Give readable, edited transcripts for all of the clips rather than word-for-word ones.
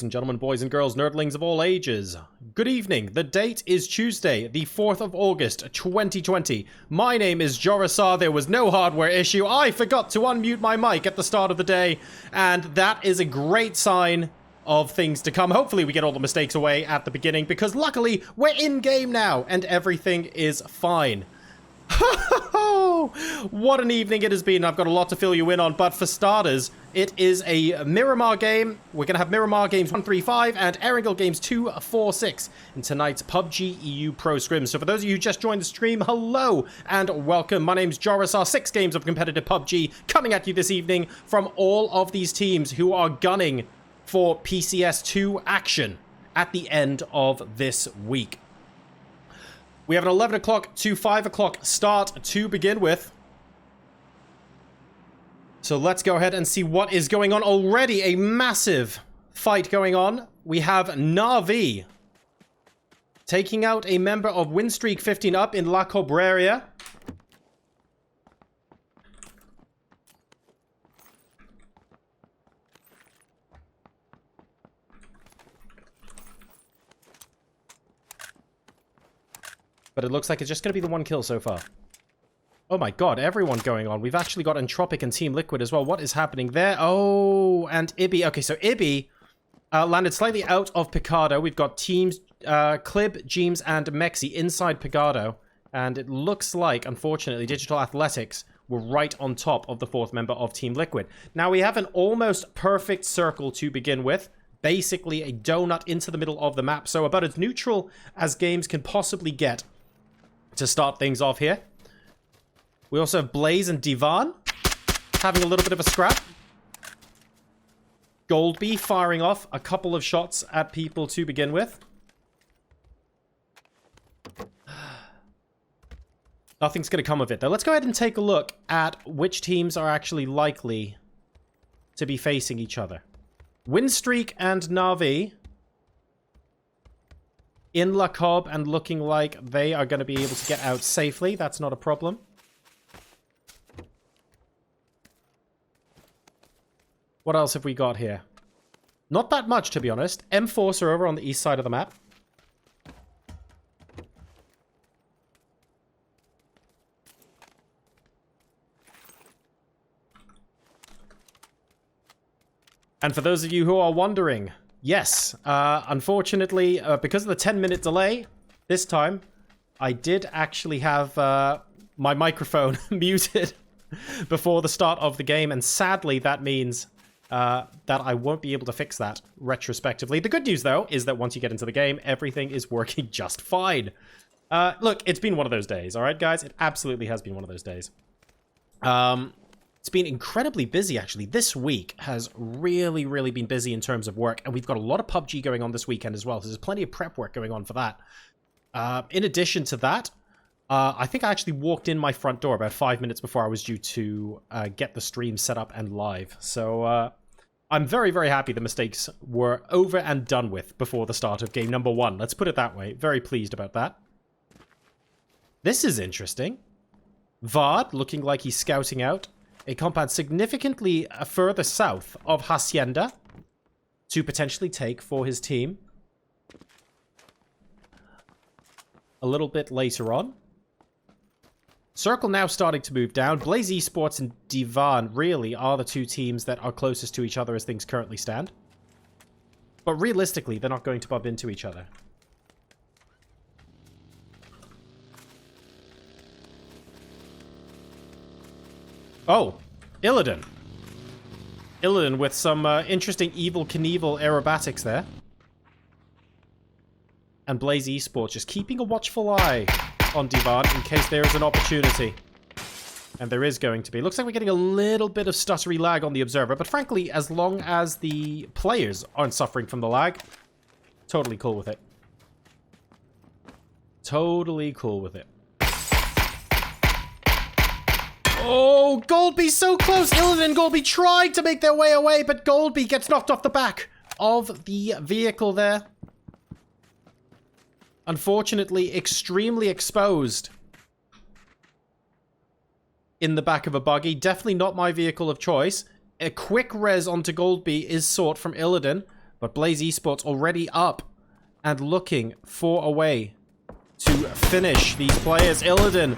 Ladies and gentlemen, boys and girls, nerdlings of all ages, good evening. The date is Tuesday, the 4th of August, 2020. My name is Jorasar. There was no hardware issue. I forgot to unmute my mic at the start of the day, and that is a great sign of things to come. Hopefully we get all the mistakes away at the beginning, because luckily we're in game now, and everything is fine. What an evening it has been. I've got a lot to fill you in on, but for starters, it is a Miramar game. We're going to have Miramar games 135 and Erangel games 246 in tonight's PUBG EU Pro Scrims. So for those of you who just joined the stream, hello and welcome. My name's Jorasar. 6 games of competitive PUBG coming at you this evening from all of these teams who are gunning for PCS2 action at the end of this week. We have an 11 o'clock to 5 o'clock start to begin with. So let's go ahead and see what is going on. Already a massive fight going on. We have Na'Vi taking out a member of Winstreak 15 up in La Cobreria. But it looks like it's just going to be the one kill so far. Oh my god, everyone going on. We've actually got Entropic and Team Liquid as well. What is happening there? Oh, and Ibby. Okay, so Ibby landed slightly out of Picardo. We've got teams Clib, Jeems, and Mexi inside Picardo. And it looks like, unfortunately, Digital Athletics were right on top of the 4th member of Team Liquid. Now, we have an almost perfect circle to begin with. Basically, a donut into the middle of the map. So about as neutral as games can possibly get to start things off here. We also have Blaze and Divan having a little bit of a scrap. Goldby firing off a couple of shots at people to begin with. Nothing's going to come of it, though. Let's go ahead and take a look at which teams are actually likely to be facing each other. Winstreak and Na'Vi in La Cob and looking like they are going to be able to get out safely. That's not a problem. What else have we got here? Not that much, to be honest. M-Force are over on the east side of the map. And for those of you who are wondering, yes, unfortunately, because of the 10-minute delay this time, I did actually have my microphone muted before the start of the game, and sadly that means that I won't be able to fix that retrospectively. The good news, though, is that once you get into the game, everything is working just fine. Look, it's been one of those days, all right, guys? It absolutely has been one of those days. It's been incredibly busy, actually. This week has really, really been busy in terms of work, and we've got a lot of PUBG going on this weekend as well, so there's plenty of prep work going on for that. In addition to that, I think I actually walked in my front door about 5 minutes before I was due to get the stream set up and live. So I'm very, very happy the mistakes were over and done with before the start of game number 1. Let's put it that way. Very pleased about that. This is interesting. Vard looking like he's scouting out a compound significantly further south of Hacienda to potentially take for his team a little bit later on. Circle now starting to move down. Blaze Esports and Divan really are the 2 teams that are closest to each other as things currently stand. But realistically, they're not going to bump into each other. Oh, Illidan. Illidan with some interesting Evil Knievel aerobatics there. And Blaze Esports just keeping a watchful eye on Divan in case there is an opportunity. And there is going to be. Looks like we're getting a little bit of stuttery lag on the observer, but frankly, as long as the players aren't suffering from the lag, totally cool with it. Totally cool with it. Oh, Goldby so close. Illidan and Goldby tried to make their way away, but Goldby gets knocked off the back of the vehicle there. Unfortunately, extremely exposed in the back of a buggy. Definitely not my vehicle of choice. A quick res onto Goldby is sought from Illidan, But Blaze Esports already up and looking for a way to finish these players. Illidan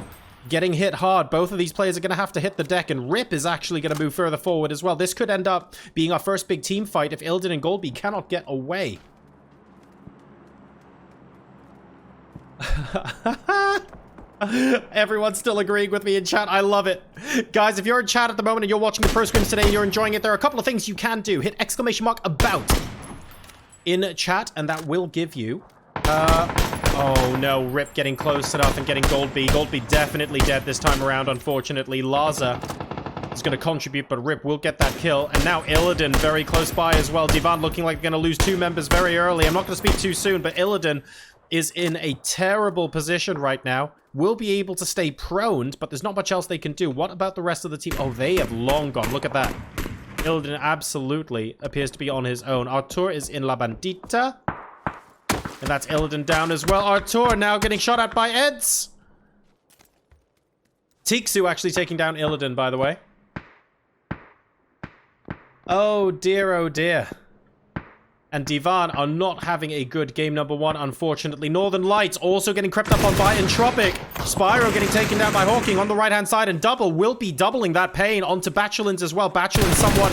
getting hit hard. Both of these players are going to have to hit the deck, and Rip is actually going to move further forward as well. This could end up being our first big team fight if Illidan and Goldby cannot get away. Everyone's still agreeing with me in chat. I love it. Guys, if you're in chat at the moment and you're watching the Pro Scrims today and you're enjoying it, there are a couple of things you can do. Hit !about in chat, and that will give you... oh no, Rip getting close enough and getting Goldby. Goldby definitely dead this time around, unfortunately. Laza is going to contribute, but Rip will get that kill. And now Illidan very close by as well. Divan looking like they're going to lose 2 members very early. I'm not going to speak too soon, but Illidan is in a terrible position right now. Will be able to stay prone, but there's not much else they can do. What about the rest of the team? Oh, they have long gone. Look at that. Illidan absolutely appears to be on his own. Artur is in La Bandita. And that's Illidan down as well. Artur now getting shot at by Eds. Tiksu actually taking down Illidan, by the way. Oh dear, oh dear. And Divan are not having a good game number 1, unfortunately. Northern Lights also getting crept up on by Entropic. Spyro getting taken down by Hawking on the right-hand side, and Double will be doubling that pain onto Bachelins as well. Bachelins, someone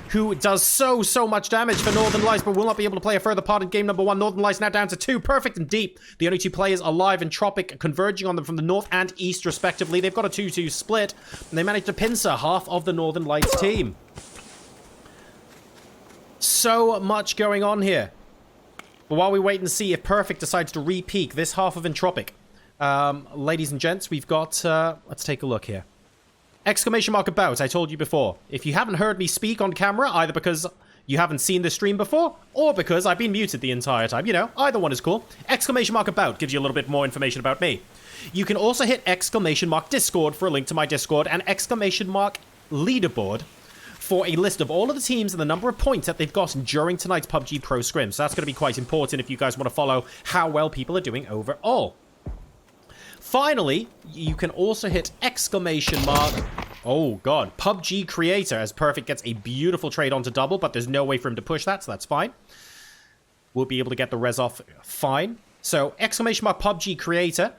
who does so much damage for Northern Lights, but will not be able to play a further part in game number 1. Northern Lights now down to 2, perfect and deep. The only 2 players alive, Entropic converging on them from the north and east, respectively. They've got a 2-2 split, and they managed to pincer half of the Northern Lights team. So much going on here. But while we wait and see if Perfect decides to re-peak this half of Entropic, ladies and gents, we've got, let's take a look here. !about, I told you before. If you haven't heard me speak on camera, either because you haven't seen the stream before, or because I've been muted the entire time, you know, either one is cool. !about gives you a little bit more information about me. You can also hit !Discord for a link to my Discord, and !Leaderboard for a list of all of the teams and the number of points that they've gotten during tonight's PUBG Pro Scrims. So that's going to be quite important if you guys want to follow how well people are doing overall. Finally, you can also hit oh god, PUBG Creator, as Perfect gets a beautiful trade onto Double, but there's no way for him to push that, so that's fine. We'll be able to get the res off fine. So !PUBG Creator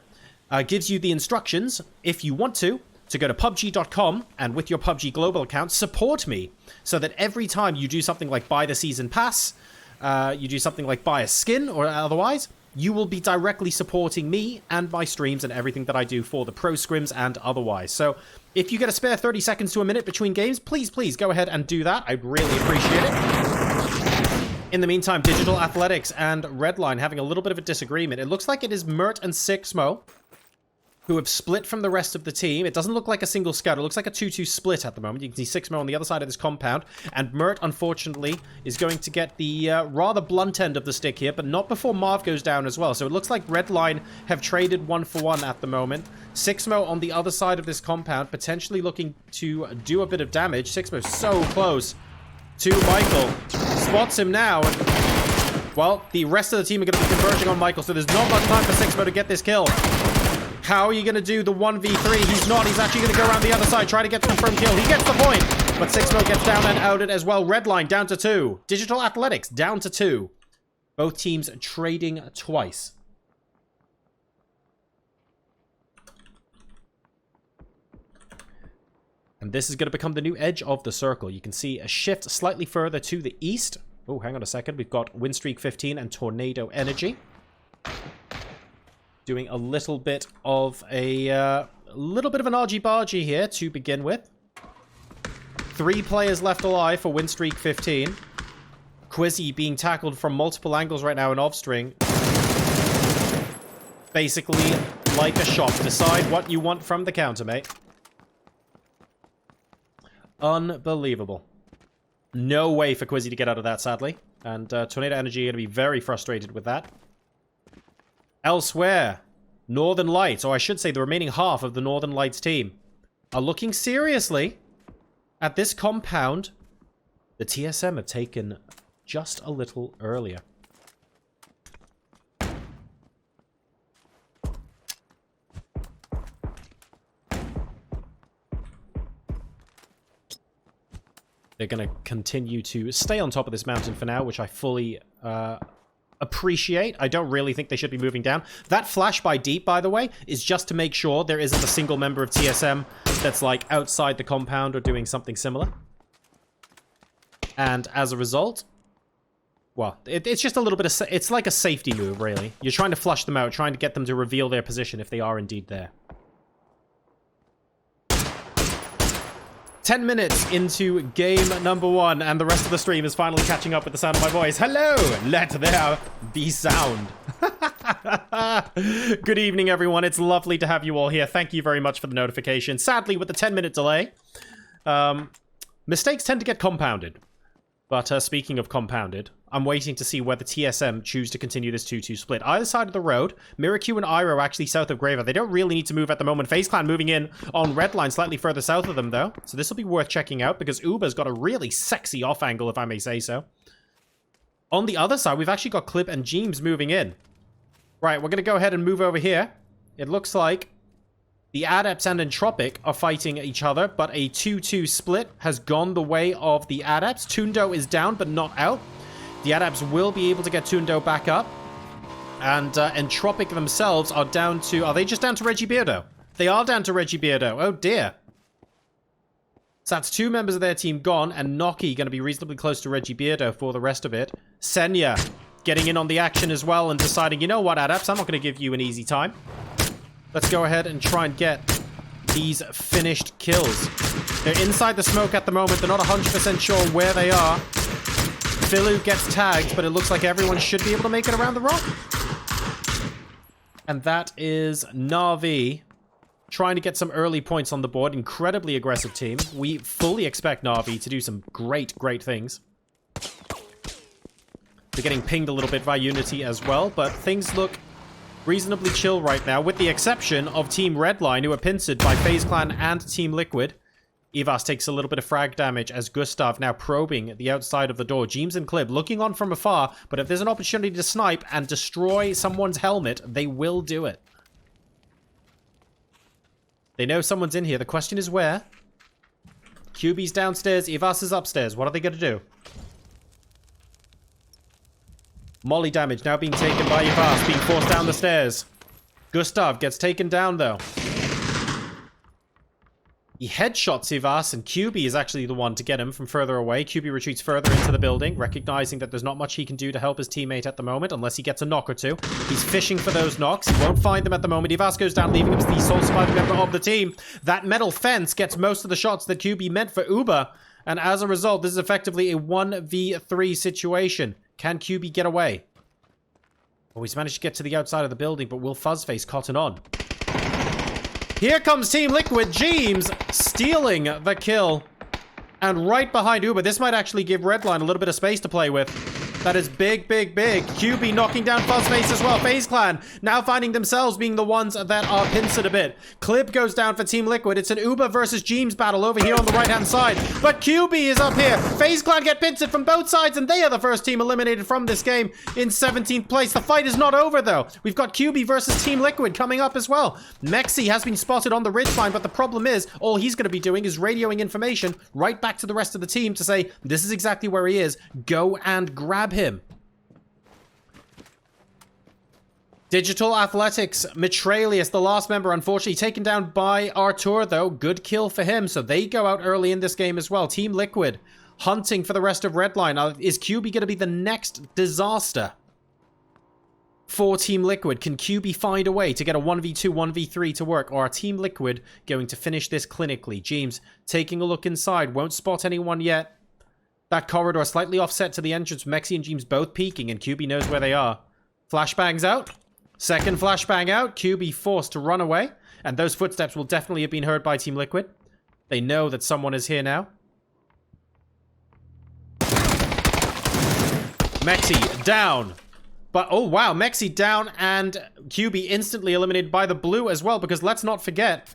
gives you the instructions, if you want to go to PUBG.com and with your PUBG Global account, support me so that every time you do something like buy the season pass, you do something like buy a skin or otherwise, you will be directly supporting me and my streams and everything that I do for the Pro Scrims and otherwise. So if you get a spare 30 seconds to a minute between games, please go ahead and do that. I'd really appreciate it. In the meantime, Digital Athletics and Redline having a little bit of a disagreement. It looks like it is Mert and Sixmo who have split from the rest of the team. It doesn't look like a single scout. It looks like a 2-2 split at the moment. You can see Sixmo on the other side of this compound. And Mert, unfortunately, is going to get the rather blunt end of the stick here, but not before Marv goes down as well. So it looks like Redline have traded 1-for-1 at the moment. Sixmo on the other side of this compound, potentially looking to do a bit of damage. Sixmo so close to Michael. Spots him now. And, well, the rest of the team are going to be converging on Michael, so there's not much time for Sixmo to get this kill. How are you going to do the 1v3? He's not. He's actually going to go around the other side, try to get the confirmed kill. He gets the point, but Sixmo gets down and outed as well. Redline down to 2. Digital Athletics down to 2. Both teams trading twice. And this is going to become the new edge of the circle. You can see a shift slightly further to the east. Oh, hang on a second. We've got Windstreak 15 and Tornado Energy doing a little bit of an argy-bargy here to begin with. 3 players left alive for Windstreak 15. Quizzy being tackled from multiple angles right now in off-string. Basically, like a shot. Decide what you want from the counter, mate. Unbelievable. No way for Quizzy to get out of that, sadly. And Tornado Energy are going to be very frustrated with that. Elsewhere, Northern Lights, or I should say the remaining half of the Northern Lights team, are looking seriously at this compound the TSM have taken just a little earlier. They're going to continue to stay on top of this mountain for now, which I fully appreciate. I don't really think they should be moving down. That flash by deep, by the way, is just to make sure there isn't a single member of TSM that's like outside the compound or doing something similar. And as a result, well, it's just a little bit of... It's like a safety move, really. You're trying to flush them out, trying to get them to reveal their position if they are indeed there. 10 minutes into game number 1, and the rest of the stream is finally catching up with the sound of my voice. Hello! Let there be sound. Good evening, everyone. It's lovely to have you all here. Thank you very much for the notification. Sadly, with the 10-minute delay, mistakes tend to get compounded. But speaking of compounded, I'm waiting to see whether TSM choose to continue this 2-2 split. Either side of the road, Miracu and Iroh actually south of Graver. They don't really need to move at the moment. FaZe Clan moving in on red line slightly further south of them, though. So this will be worth checking out because Uber's got a really sexy off angle, if I may say so. On the other side, we've actually got Clip and Jeems moving in. Right, we're going to go ahead and move over here. It looks like the Adepts and Entropic are fighting each other, but a 2-2 split has gone the way of the Adepts. Tundo is down, but not out. The Adepts will be able to get Tundo back up. And Entropic themselves are down to... Are they just down to Reggie Beardo? They are down to Reggie Beardo. Oh, dear. So that's 2 members of their team gone, and Noki going to be reasonably close to Reggie Beardo for the rest of it. Senya getting in on the action as well and deciding, you know what, Adepts, I'm not going to give you an easy time. Let's go ahead and try and get these finished kills. They're inside the smoke at the moment. They're not 100% sure where they are. Philu gets tagged, but it looks like everyone should be able to make it around the rock. And that is Na'Vi trying to get some early points on the board. Incredibly aggressive team. We fully expect Na'Vi to do some great, great things. They're getting pinged a little bit by Unity as well, but things look reasonably chill right now, with the exception of Team Redline, who are pincered by FaZe Clan and Team Liquid. Evas takes a little bit of frag damage as Gustav now probing the outside of the door. Jeems and Clib looking on from afar, but if there's an opportunity to snipe and destroy someone's helmet, they will do it. They know someone's in here. The question is where? QB's downstairs, Evas is upstairs. What are they going to do? Molly damage now being taken by Evas, being forced down the stairs. Gustav gets taken down, though. He headshots Evas, and QB is actually the one to get him from further away. QB retreats further into the building, recognizing that there's not much he can do to help his teammate at the moment, unless he gets a knock or two. He's fishing for those knocks. He won't find them at the moment. Evas goes down, leaving him as the sole surviving member of the team. That metal fence gets most of the shots that QB meant for Uber, and as a result, this is effectively a 1v3 situation. Can QB get away? Oh, he's managed to get to the outside of the building, but will Fuzzface cotton on? Here comes Team Liquid. Jeems stealing the kill. And right behind Uber, this might actually give Redline a little bit of space to play with. That is big, big, big. QB knocking down Fuzzface as well. FaZe Clan now finding themselves being the ones that are pincered a bit. Clip goes down for Team Liquid. It's an Uber versus Jeems battle over here on the right-hand side. But QB is up here. FaZe Clan get pincered from both sides, and they are the first team eliminated from this game in 17th place. The fight is not over, though. We've got QB versus Team Liquid coming up as well. Mexi has been spotted on the ridgeline, but the problem is all he's going to be doing is radioing information right back to the rest of the team to say, this is exactly where he is. Go and grab him. Digital Athletics, Mitrailius, the last member, unfortunately taken down by Artur, though. Good kill for him, so they go out early in this game as well. Team Liquid hunting for the rest of Redline. Is QB going to be the next disaster for Team Liquid? Can QB find a way to get a 1v2, 1v3 to work? Or are Team Liquid going to finish this clinically? Jeems taking a look inside, won't spot anyone yet. That corridor slightly offset to the entrance. Mexi and Jeems both peeking, and QB knows where they are. Flashbangs out. Second flashbang out. QB forced to run away. And those footsteps will definitely have been heard by Team Liquid. They know that someone is here now. Mexi down. But, oh wow, Mexi down, and QB instantly eliminated by the blue as well, because let's not forget,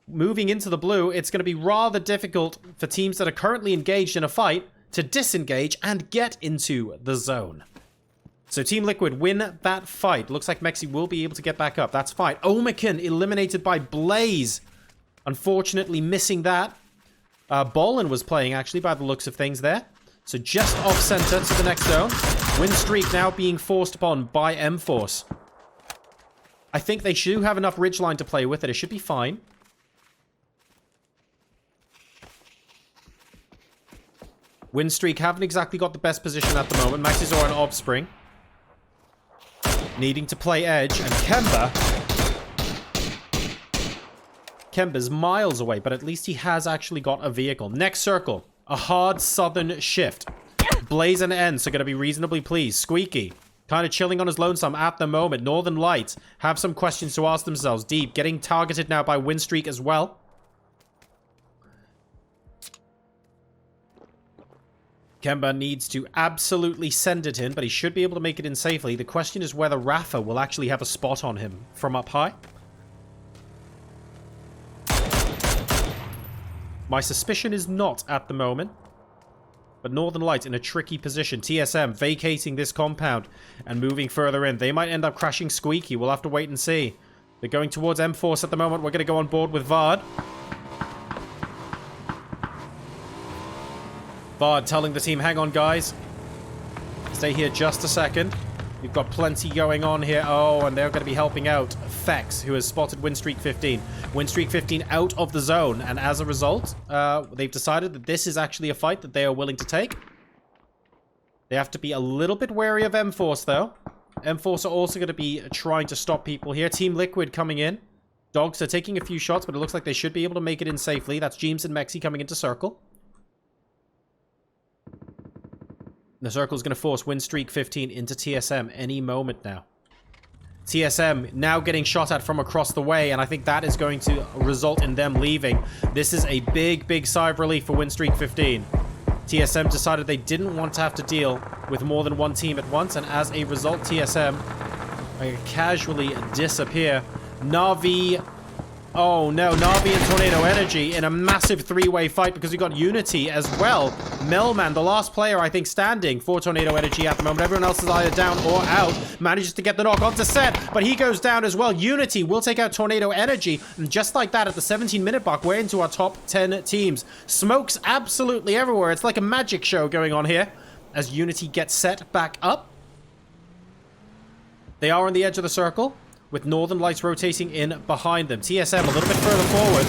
moving into the blue, it's going to be rather difficult for teams that are currently engaged in a fight to disengage and get into the zone. So Team Liquid win that fight. Looks like Mexi will be able to get back up. That's fine. Omican eliminated by Blaze. Unfortunately missing that. Bolin was playing, actually, by the looks of things there. So just off-center to the next zone. Win streak now being forced upon by M-Force. I think they should have enough ridgeline to play with it. It should be fine. Win streak haven't exactly got the best position at the moment. Maxizor and Offspring needing to play edge. And Kemba's miles away, but at least he has actually got a vehicle. Next circle. A hard southern shift. Blaze and Ends are going to be reasonably pleased. Squeaky, kind of chilling on his lonesome at the moment. Northern Lights have some questions to ask themselves. Deep, getting targeted now by Winstreak as well. Kemba needs to absolutely send it in, but he should be able to make it in safely. The question is whether Rafa will actually have a spot on him from up high. My suspicion is not at the moment. But Northern Lights in a tricky position. TSM vacating this compound and moving further in. They might end up crashing Squeaky. We'll have to wait and see. They're going towards M-Force at the moment. We're going to go on board with Vard. Vard telling the team, hang on, guys. Stay here just a second. We've got plenty going on here. Oh, and they're going to be helping out Fex, who has spotted Winstreak 15. Winstreak 15 out of the zone. And as a result, they've decided that this is actually a fight that they are willing to take. They have to be a little bit wary of M-Force, though. M-Force are also going to be trying to stop people here. Team Liquid coming in. Dogs are taking a few shots, but it looks like they should be able to make it in safely. That's Jeems and Mexi coming into circle. The circle is going to force Winstreak 15 into TSM any moment now. TSM now getting shot at from across the way, and I think that is going to result in them leaving. This is a big, big sigh of relief for Winstreak 15. TSM decided they didn't want to have to deal with more than one team at once, and as a result, TSM casually disappear. Na'Vi... Oh no, Na'Vi and Tornado Energy in a massive three-way fight because we got Unity as well. Melman, the last player, I think, standing for Tornado Energy at the moment. Everyone else is either down or out. Manages to get the knock onto Set, but he goes down as well. Unity will take out Tornado Energy. And just like that, at the 17-minute mark, we're into our top 10 teams. Smokes absolutely everywhere. It's like a magic show going on here as Unity gets set back up. They are on the edge of the circle, with Northern Lights rotating in behind them. TSM a little bit further forward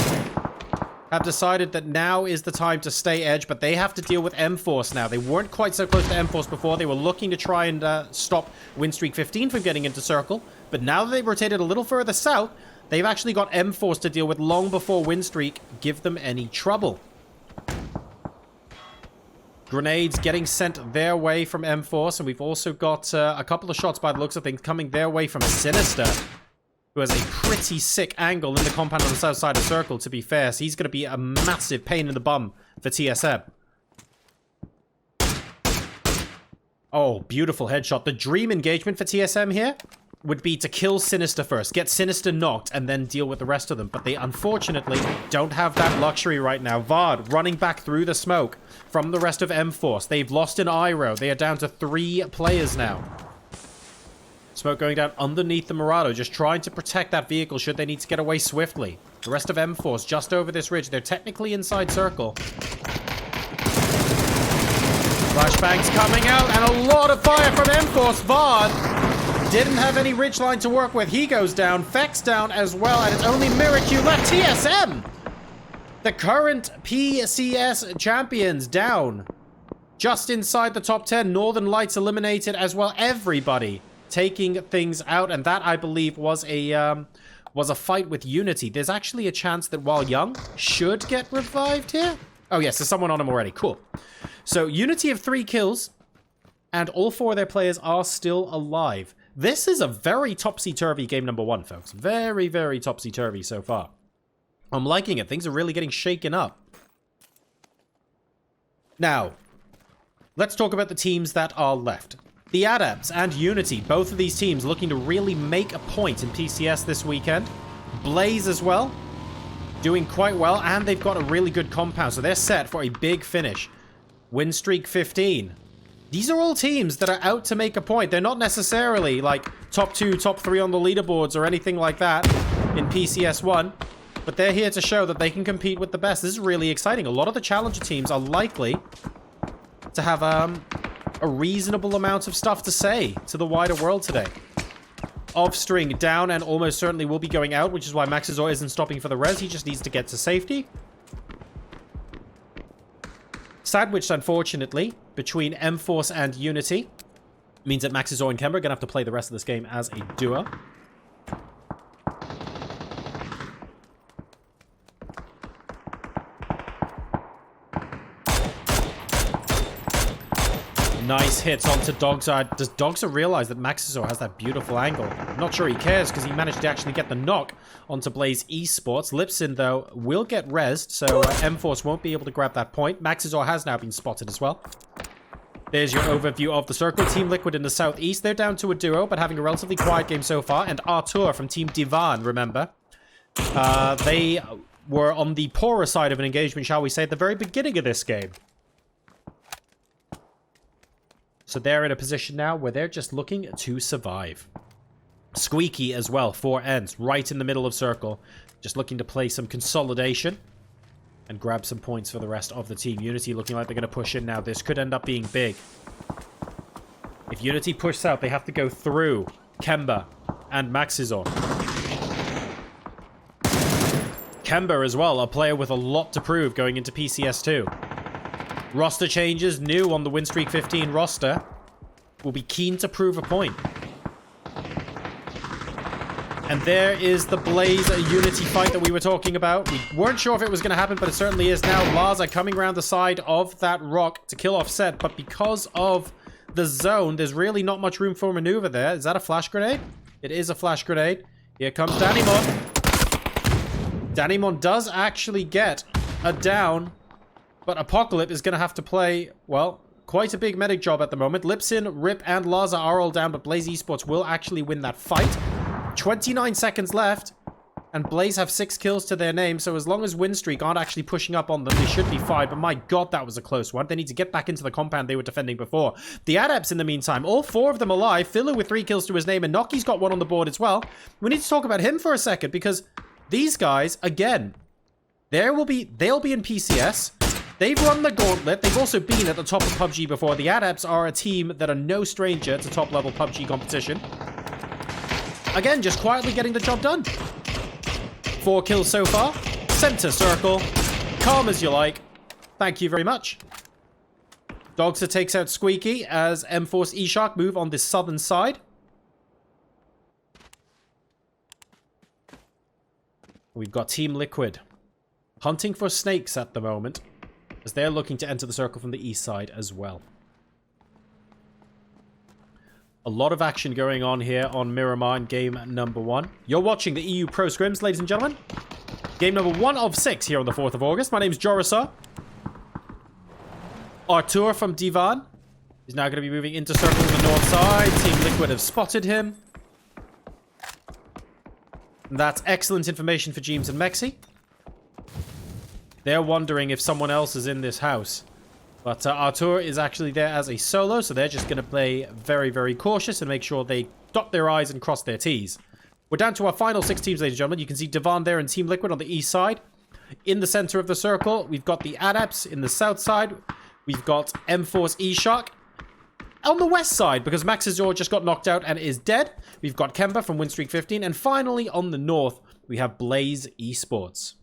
have decided that now is the time to stay edge, but they have to deal with M-Force now. They weren't quite so close to M-Force before. They were looking to try and stop Winstreak 15 from getting into circle, but now that they've rotated a little further south, they've actually got M-Force to deal with long before Winstreak give them any trouble. Grenades getting sent their way from M-Force, and we've also got a couple of shots by the looks of things coming their way from Sinister, who has a pretty sick angle in the compound on the south side of Circle, to be fair, so he's going to be a massive pain in the bum for TSM. Oh, beautiful headshot. The dream engagement for TSM here would be to kill Sinister first, get Sinister knocked, and then deal with the rest of them. But they unfortunately don't have that luxury right now. Vard running back through the smoke from the rest of M-Force. They've lost an Iroh. They are down to 3 players now. Smoke going down underneath the Murado, just trying to protect that vehicle should they need to get away swiftly. The rest of M-Force just over this ridge. They're technically inside circle. Flashbangs coming out, and a lot of fire from M-Force. Vard didn't have any ridgeline to work with. He goes down. Fex down as well, and it's only Miracle left. TSM, the current PCS champions, down. Just inside the top 10. Northern Lights eliminated as well. Everybody taking things out, and that, I believe, was a fight with Unity. There's actually a chance that While Young should get revived here. Oh, yes, there's someone on him already. Cool. So, Unity have 3 kills, and all 4 of their players are still alive. This is a very topsy-turvy game number 1, folks. Very, very topsy-turvy so far. I'm liking it. Things are really getting shaken up. Now, let's talk about the teams that are left. The Adepts and Unity, both of these teams looking to really make a point in PCS this weekend. Blaze as well, doing quite well, and they've got a really good compound, so they're set for a big finish. Winstreak 15. These are all teams that are out to make a point. They're not necessarily like top 2, top 3 on the leaderboards or anything like that in PCS 1. but they're here to show that they can compete with the best. This is really exciting. A lot of the challenger teams are likely to have a reasonable amount of stuff to say to the wider world today. Off-string down and almost certainly will be going out, which is why Maxizor isn't stopping for the res. He just needs to get to safety. Sandwiched, unfortunately, between M-Force and Unity. Means that Maxizor and Kemba are going to have to play the rest of this game as a duo. Nice hits onto Dogza. Does Dogza realize that Maxizor has that beautiful angle? I'm not sure he cares because he managed to actually get the knock onto Blaze Esports. Lipsin, though, will get rezzed, so M-Force won't be able to grab that point. Maxizor has now been spotted as well. There's your overview of the circle. Team Liquid in the southeast. They're down to a duo, but having a relatively quiet game so far. And Artur from Team Divan, remember. They were on the poorer side of an engagement, shall we say, at the very beginning of this game. So they're in a position now where they're just looking to survive. Squeaky as well, 4 ends, right in the middle of circle. Just looking to play some consolidation and grab some points for the rest of the team. Unity looking like they're going to push in now. This could end up being big. If Unity pushes out, they have to go through Kemba and Maxizor. Kemba as well, a player with a lot to prove going into PCS2. Roster changes, new on the Winstreak 15 roster. Will be keen to prove a point. And there is the Blaze Unity fight that we were talking about. We weren't sure if it was going to happen, but it certainly is now. Laza coming around the side of that rock to kill Offset, but because of the zone, there's really not much room for maneuver there. Is that a flash grenade? It is a flash grenade. Here comes Danimon. Danimon does actually get a down. But Apocalypse is going to have to play, well, quite a big medic job at the moment. Lipsin, Rip, and Laza are all down, but Blaze Esports will actually win that fight. 29 seconds left, and Blaze have 6 kills to their name, so as long as Winstreak aren't actually pushing up on them, they should be fine. But my god, that was a close one. They need to get back into the compound they were defending before. The Adepts, in the meantime, all 4 of them alive. Filler with 3 kills to his name, and Noki's got 1 on the board as well. We need to talk about him for a second, because these guys, again, they'll be in PCS. They've run the gauntlet. They've also been at the top of PUBG before. The Adepts are a team that are no stranger to top-level PUBG competition. Again, just quietly getting the job done. 4 kills so far. Center circle. Calm as you like. Thank you very much. Dogster takes out Squeaky as M-Force E-Shark move on this southern side. We've got Team Liquid hunting for snakes at the moment, as they're looking to enter the circle from the east side as well. A lot of action going on here on Miramar in game number 1. You're watching the EU Pro Scrims, ladies and gentlemen. Game number 1 of 6 here on the 4th of August. My name's Jorisar. Artur from Divan is now going to be moving into circle on the north side. Team Liquid have spotted him. And that's excellent information for Jeems and Mexi. They're wondering if someone else is in this house. But Artur is actually there as a solo, so they're just going to play very, very cautious and make sure they dot their I's and cross their T's. We're down to our final 6 teams, ladies and gentlemen. You can see Divan there and Team Liquid on the east side. In the center of the circle, we've got the Adepts in the south side. We've got M-Force E-Shark on the west side, because Maxizor just got knocked out and is dead. We've got Kemba from Winstreak 15. And finally, on the north, we have Blaze Esports.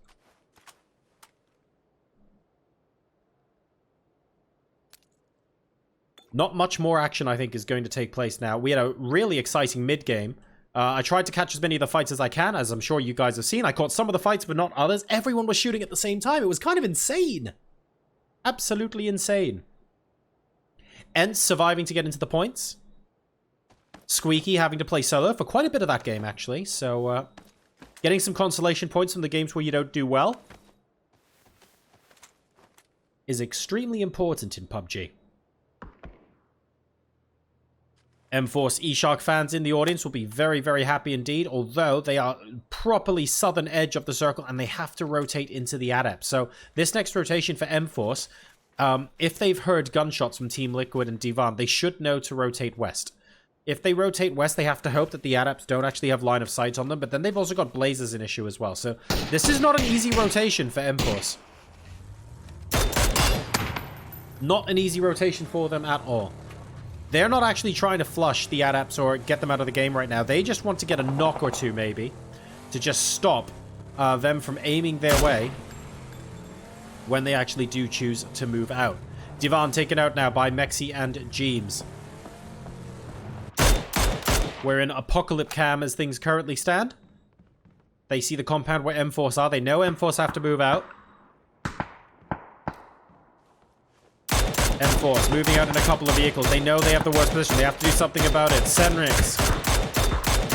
Not much more action, I think, is going to take place now. We had a really exciting mid-game. I tried to catch as many of the fights as I can, as I'm sure you guys have seen. I caught some of the fights, but not others. Everyone was shooting at the same time. It was kind of insane. Absolutely insane. Ents surviving to get into the points. Squeaky having to play solo for quite a bit of that game, actually. So, getting some consolation points from the games where you don't do well is extremely important in PUBG. M-Force E-Shark fans in the audience will be very, very happy indeed, although they are properly southern edge of the circle and they have to rotate into the Adept. So this next rotation for M-Force, if they've heard gunshots from Team Liquid and Divan, they should know to rotate west. If they rotate west, they have to hope that the Adepts don't actually have line of sight on them, but then they've also got Blaze as an issue as well. So this is not an easy rotation for M-Force. Not an easy rotation for them at all. They're not actually trying to flush the Adepts or get them out of the game right now. They just want to get a knock or two, maybe, to just stop them from aiming their way when they actually do choose to move out. Divan taken out now by Mexi and Jeems. We're in Apocalypse Cam as things currently stand. They see the compound where M-Force are. They know M-Force have to move out. M-Force moving out in a couple of vehicles. They know they have the worst position. They have to do something about it. Senrix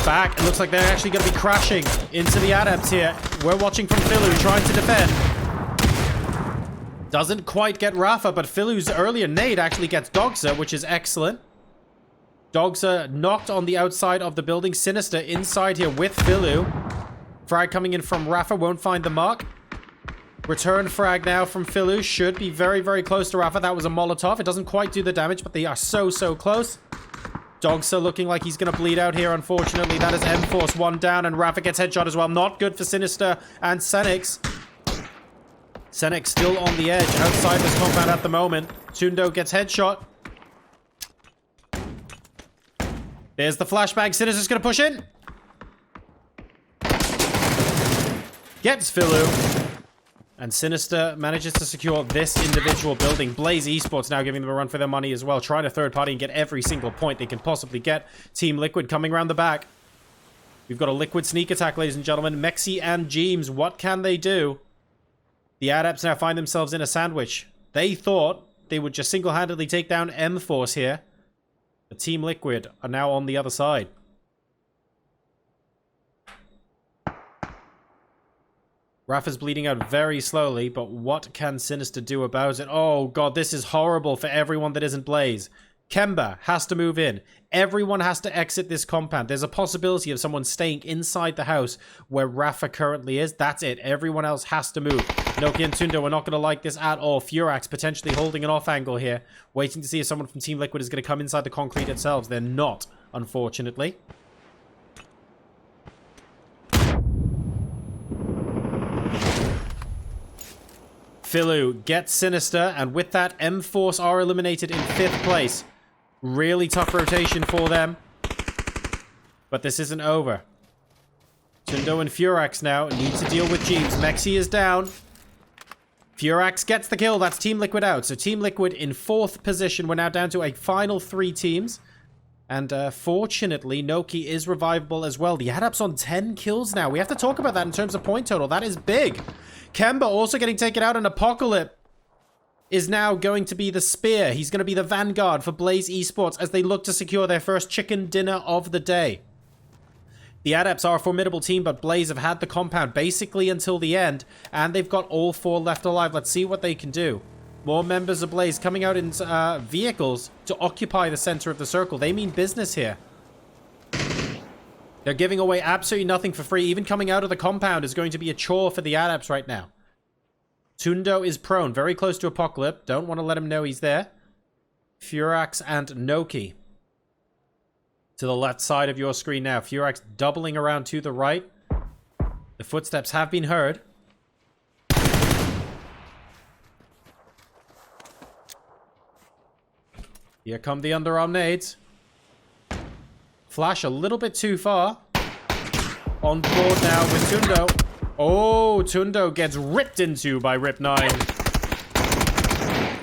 back. It looks like they're actually going to be crashing into the Adepts here. We're watching from Philu trying to defend. Doesn't quite get Rafa, but Philu's earlier nade actually gets Dogza, which is excellent. Dogza knocked on the outside of the building. Sinister inside here with Philu. Frag coming in from Rafa. Won't find the mark. Return frag now from Philu. Should be very, very close to Rafa. That was a Molotov. It doesn't quite do the damage, but they are so, so close. Dogza looking like he's going to bleed out here, unfortunately. That is M-Force one down, and Rafa gets headshot as well. Not good for Sinister and Senix. Senix still on the edge outside this compound at the moment. Tundo gets headshot. There's the flashbang. Sinister's going to push in. Gets Philu. And Sinister manages to secure this individual building. Blaze Esports now giving them a run for their money as well. Trying to third party and get every single point they can possibly get. Team Liquid coming around the back. We've got a Liquid sneak attack, ladies and gentlemen. Mexi and Jeems, what can they do? The Adepts now find themselves in a sandwich. They thought they would just single-handedly take down M-Force here. But Team Liquid are now on the other side. Rafa's bleeding out very slowly, but what can Sinister do about it? Oh god, this is horrible for everyone that isn't Blaze. Kemba has to move in. Everyone has to exit this compound. There's a possibility of someone staying inside the house where Rafa currently is. That's it. Everyone else has to move. Noki and Tundo are not going to like this at all. Furax potentially holding an off angle here. Waiting to see if someone from Team Liquid is going to come inside the concrete itself. They're not, unfortunately. Philu gets Sinister, and with that, M-Force are eliminated in 5th place. Really tough rotation for them. But this isn't over. Tundo and Furax now need to deal with Jeems. Mexi is down. Furax gets the kill. That's Team Liquid out. So Team Liquid in 4th position. We're now down to a final 3 teams. And fortunately, Noki is revivable as well. The Adepts on 10 kills now. We have to talk about that in terms of point total. That is big. Kemba also getting taken out, and Apocalypse is now going to be the spear. He's going to be the vanguard for Blaze Esports as they look to secure their first chicken dinner of the day. The Adepts are a formidable team, but Blaze have had the compound basically until the end, and they've got all 4 left alive. Let's see what they can do. More members of Blaze coming out in vehicles to occupy the center of the circle. They mean business here. They're giving away absolutely nothing for free. Even coming out of the compound is going to be a chore for the Adepts right now. Tundo is prone, very close to Apocalypse. Don't want to let him know he's there. Furax and Noki. To the left side of your screen now. Furax doubling around to the right. The footsteps have been heard. Here come the underarm nades. Flash a little bit too far. On board now with Tundo. Oh, Tundo gets ripped into by Rip9.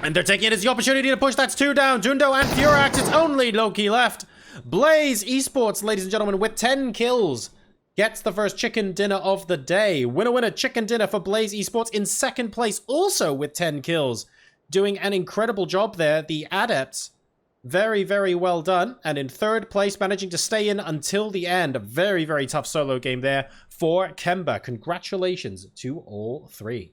And they're taking it as the opportunity to push. That's 2 down. Tundo and Furax. It's only Loki left. Blaze Esports, ladies and gentlemen, with 10 kills. Gets the first chicken dinner of the day. Winner, winner, chicken dinner for Blaze Esports in 2nd place. Also with 10 kills. Doing an incredible job there. The Adepts. Very, very well done. And in 3rd place, managing to stay in until the end. A very, very tough solo game there for Kemba. Congratulations to all 3.